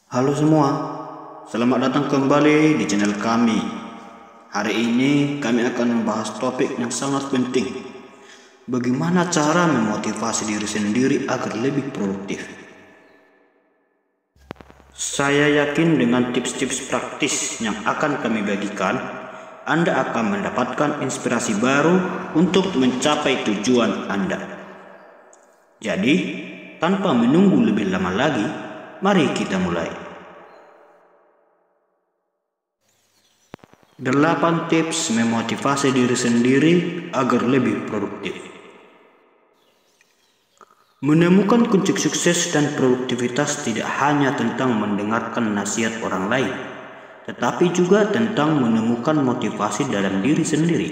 Halo semua, selamat datang kembali di channel kami. Hari ini kami akan membahas topik yang sangat penting. Bagaimana cara memotivasi diri sendiri agar lebih produktif? Saya yakin dengan tips-tips praktis yang akan kami bagikan, Anda akan mendapatkan inspirasi baru untuk mencapai tujuan Anda. Jadi, tanpa menunggu lebih lama lagi, mari kita mulai. 8 tips memotivasi diri sendiri agar lebih produktif. Menemukan kunci sukses dan produktivitas tidak hanya tentang mendengarkan nasihat orang lain, tetapi juga tentang menemukan motivasi dalam diri sendiri.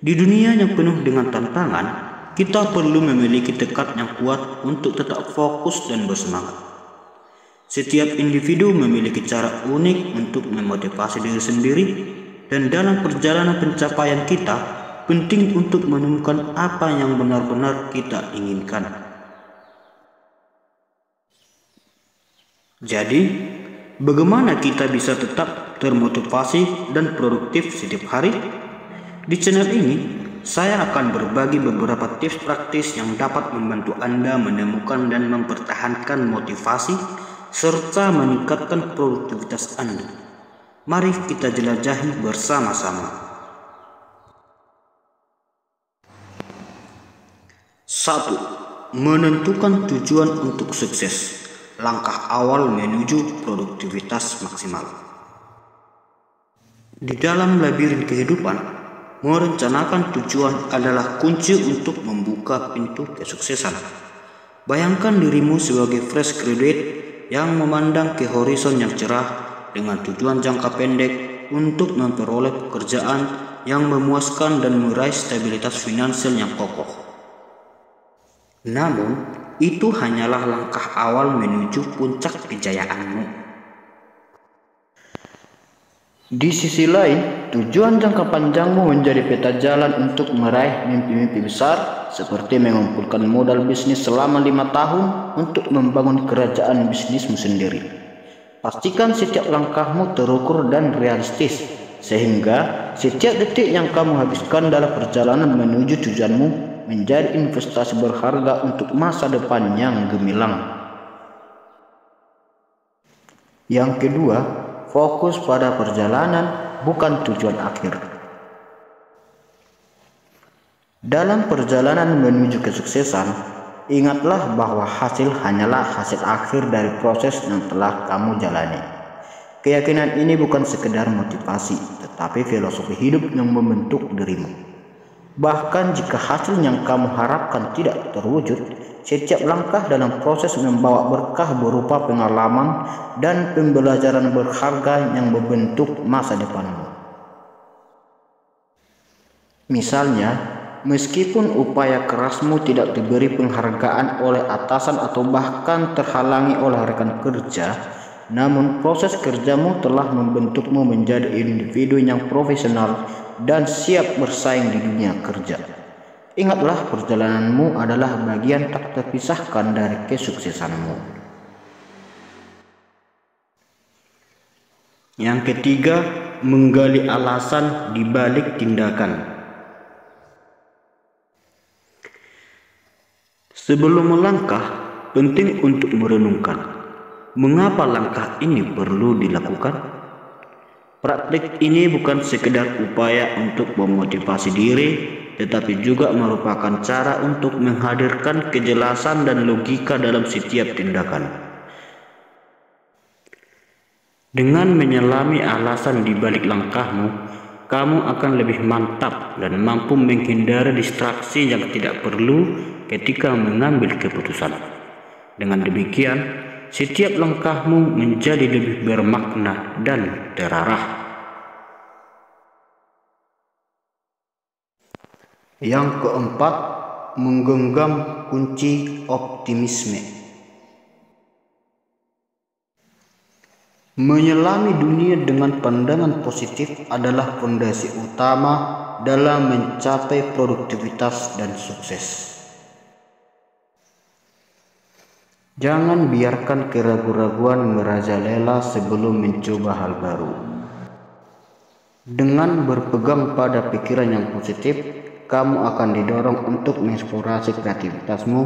Di dunia yang penuh dengan tantangan, kita perlu memiliki tekad yang kuat untuk tetap fokus dan bersemangat. Setiap individu memiliki cara unik untuk memotivasi diri sendiri, dan dalam perjalanan pencapaian kita, penting untuk menemukan apa yang benar-benar kita inginkan. Jadi, bagaimana kita bisa tetap termotivasi dan produktif setiap hari? Di channel ini, saya akan berbagi beberapa tips praktis yang dapat membantu Anda menemukan dan mempertahankan motivasi serta meningkatkan produktivitas Anda. Mari kita jelajahi bersama-sama. 1. Menentukan tujuan untuk sukses. Langkah awal menuju produktivitas maksimal. Di dalam labirin kehidupan, merencanakan tujuan adalah kunci untuk membuka pintu kesuksesan. Bayangkan dirimu sebagai fresh graduate yang memandang ke horizon yang cerah dengan tujuan jangka pendek untuk memperoleh pekerjaan yang memuaskan dan meraih stabilitas finansial yang kokoh. Namun, itu hanyalah langkah awal menuju puncak kejayaanmu. Di sisi lain, tujuan jangka panjangmu menjadi peta jalan untuk meraih mimpi-mimpi besar, seperti mengumpulkan modal bisnis selama 5 tahun untuk membangun kerajaan bisnismu sendiri. Pastikan setiap langkahmu terukur dan realistis, sehingga setiap detik yang kamu habiskan dalam perjalanan menuju tujuanmu menjadi investasi berharga untuk masa depan yang gemilang. Yang kedua, fokus pada perjalanan, bukan tujuan akhir. Dalam perjalanan menuju kesuksesan, ingatlah bahwa hasil hanyalah hasil akhir dari proses yang telah kamu jalani. Keyakinan ini bukan sekedar motivasi, tetapi filosofi hidup yang membentuk dirimu. Bahkan jika hasil yang kamu harapkan tidak terwujud, setiap langkah dalam proses membawa berkah berupa pengalaman dan pembelajaran berharga yang membentuk masa depanmu. Misalnya, meskipun upaya kerasmu tidak diberi penghargaan oleh atasan atau bahkan terhalangi oleh rekan kerja, namun proses kerjamu telah membentukmu menjadi individu yang profesional dan siap bersaing di dunia kerja. Ingatlah, perjalananmu adalah bagian tak terpisahkan dari kesuksesanmu. Yang ketiga, menggali alasan di balik tindakan. Sebelum melangkah, penting untuk merenungkan, mengapa langkah ini perlu dilakukan? Praktik ini bukan sekedar upaya untuk memotivasi diri, tetapi juga merupakan cara untuk menghadirkan kejelasan dan logika dalam setiap tindakan. Dengan menyelami alasan di balik langkahmu, kamu akan lebih mantap dan mampu menghindari distraksi yang tidak perlu ketika mengambil keputusan. Dengan demikian, setiap langkahmu menjadi lebih bermakna dan terarah. Yang keempat, menggenggam kunci optimisme. Menyelami dunia dengan pandangan positif adalah fondasi utama dalam mencapai produktivitas dan sukses. Jangan biarkan keraguan-raguan merajalela sebelum mencoba hal baru. Dengan berpegang pada pikiran yang positif, kamu akan didorong untuk mengeksplorasi kreativitasmu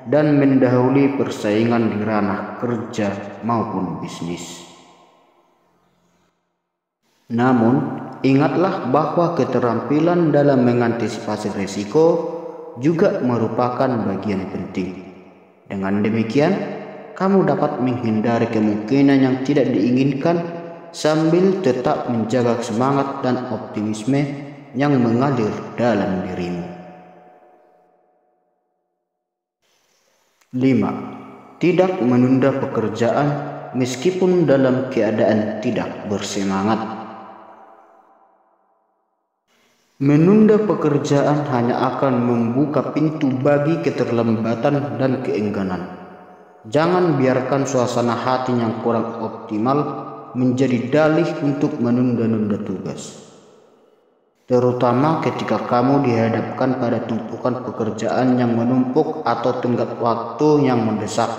dan mendahului persaingan di ranah kerja maupun bisnis. Namun, ingatlah bahwa keterampilan dalam mengantisipasi risiko juga merupakan bagian penting. Dengan demikian, kamu dapat menghindari kemungkinan yang tidak diinginkan sambil tetap menjaga semangat dan optimisme yang mengalir dalam dirimu. 5. Tidak menunda pekerjaan meskipun dalam keadaan tidak bersemangat. Menunda pekerjaan hanya akan membuka pintu bagi keterlambatan dan keengganan. Jangan biarkan suasana hati yang kurang optimal menjadi dalih untuk menunda-nunda tugas. Terutama ketika kamu dihadapkan pada tumpukan pekerjaan yang menumpuk atau tenggat waktu yang mendesak.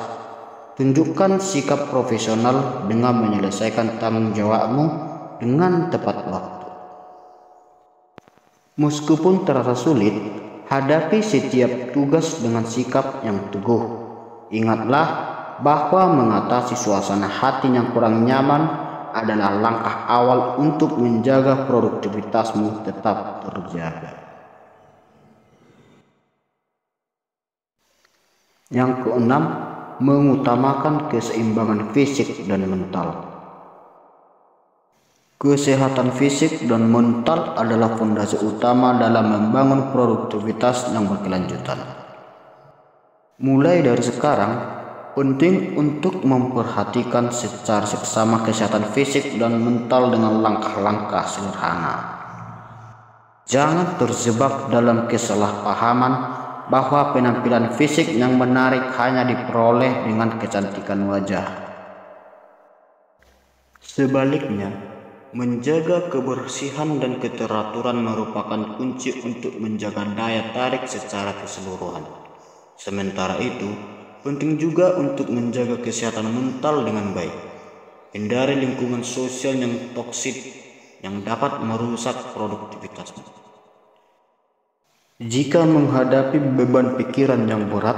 Tunjukkan sikap profesional dengan menyelesaikan tanggung jawabmu dengan tepat waktu. Meskipun terasa sulit, hadapi setiap tugas dengan sikap yang teguh. Ingatlah bahwa mengatasi suasana hati yang kurang nyaman adalah langkah awal untuk menjaga produktivitasmu tetap terjaga. Yang keenam, mengutamakan keseimbangan fisik dan mental. Kesehatan fisik dan mental adalah fondasi utama dalam membangun produktivitas yang berkelanjutan. Mulai dari sekarang, penting untuk memperhatikan secara seksama kesehatan fisik dan mental dengan langkah-langkah sederhana. Jangan terjebak dalam kesalahpahaman bahwa penampilan fisik yang menarik hanya diperoleh dengan kecantikan wajah. Sebaliknya, menjaga kebersihan dan keteraturan merupakan kunci untuk menjaga daya tarik secara keseluruhan. Sementara itu, penting juga untuk menjaga kesehatan mental dengan baik. Hindari lingkungan sosial yang toksik yang dapat merusak produktivitasmu. Jika menghadapi beban pikiran yang berat,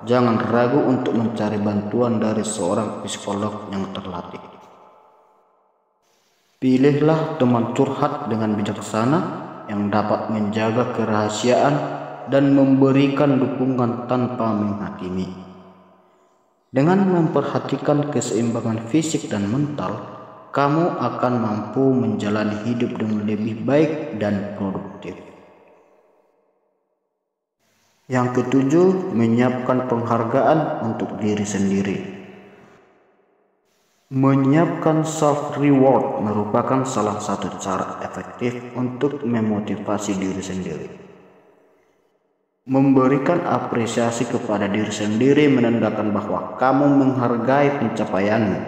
jangan ragu untuk mencari bantuan dari seorang psikolog yang terlatih. Pilihlah teman curhat dengan bijaksana yang dapat menjaga kerahasiaan dan memberikan dukungan tanpa menghakimi. Dengan memperhatikan keseimbangan fisik dan mental, kamu akan mampu menjalani hidup dengan lebih baik dan produktif. Yang ketujuh, menyiapkan penghargaan untuk diri sendiri. Menyiapkan self-reward merupakan salah satu cara efektif untuk memotivasi diri sendiri. Memberikan apresiasi kepada diri sendiri menandakan bahwa kamu menghargai pencapaianmu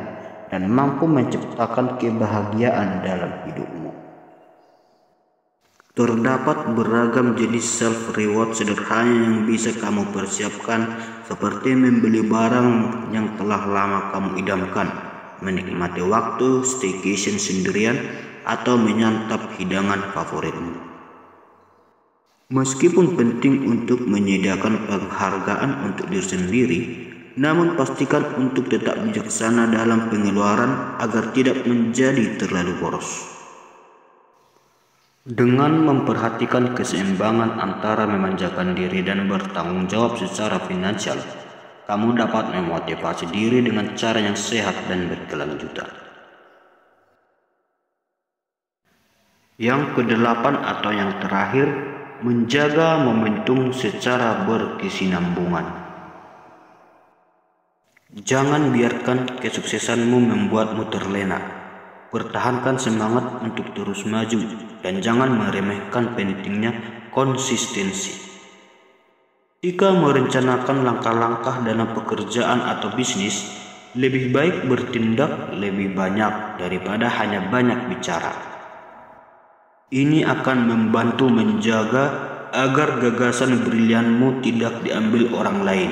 dan mampu menciptakan kebahagiaan dalam hidupmu. Terdapat beragam jenis self-reward sederhana yang bisa kamu persiapkan, seperti membeli barang yang telah lama kamu idamkan, menikmati waktu staycation sendirian, atau menyantap hidangan favoritmu. Meskipun penting untuk menyediakan penghargaan untuk diri sendiri, namun pastikan untuk tetap bijaksana dalam pengeluaran agar tidak menjadi terlalu boros. Dengan memperhatikan keseimbangan antara memanjakan diri dan bertanggung jawab secara finansial, kamu dapat memotivasi diri dengan cara yang sehat dan berkelanjutan. Yang kedelapan atau yang terakhir, menjaga momentum secara berkesinambungan. Jangan biarkan kesuksesanmu membuatmu terlena. Pertahankan semangat untuk terus maju dan jangan meremehkan pentingnya konsistensi. Jika merencanakan langkah-langkah dalam pekerjaan atau bisnis, lebih baik bertindak lebih banyak daripada hanya banyak bicara. Ini akan membantu menjaga agar gagasan brilianmu tidak diambil orang lain.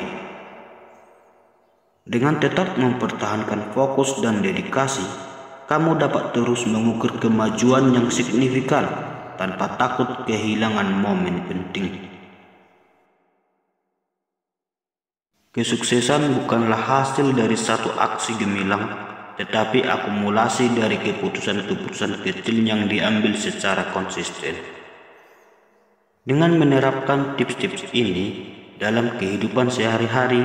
Dengan tetap mempertahankan fokus dan dedikasi, kamu dapat terus mengukur kemajuan yang signifikan tanpa takut kehilangan momen penting. Kesuksesan bukanlah hasil dari satu aksi gemilang, tetapi akumulasi dari keputusan-keputusan kecil yang diambil secara konsisten. Dengan menerapkan tips-tips ini dalam kehidupan sehari-hari,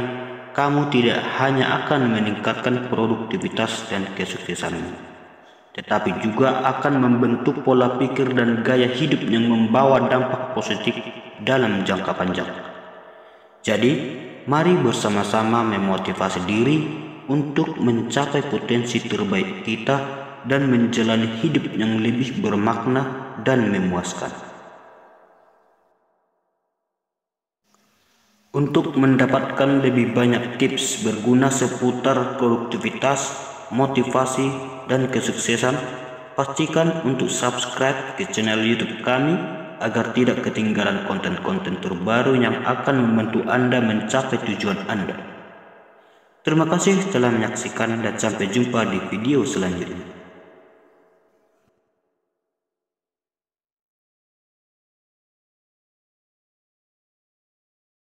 kamu tidak hanya akan meningkatkan produktivitas dan kesuksesanmu, tetapi juga akan membentuk pola pikir dan gaya hidup yang membawa dampak positif dalam jangka panjang. Jadi, mari bersama-sama memotivasi diri untuk mencapai potensi terbaik kita dan menjalani hidup yang lebih bermakna dan memuaskan. Untuk mendapatkan lebih banyak tips berguna seputar produktivitas, motivasi, dan kesuksesan, pastikan untuk subscribe ke channel YouTube kami agar tidak ketinggalan konten-konten terbaru yang akan membantu Anda mencapai tujuan Anda. Terima kasih telah menyaksikan dan sampai jumpa di video selanjutnya.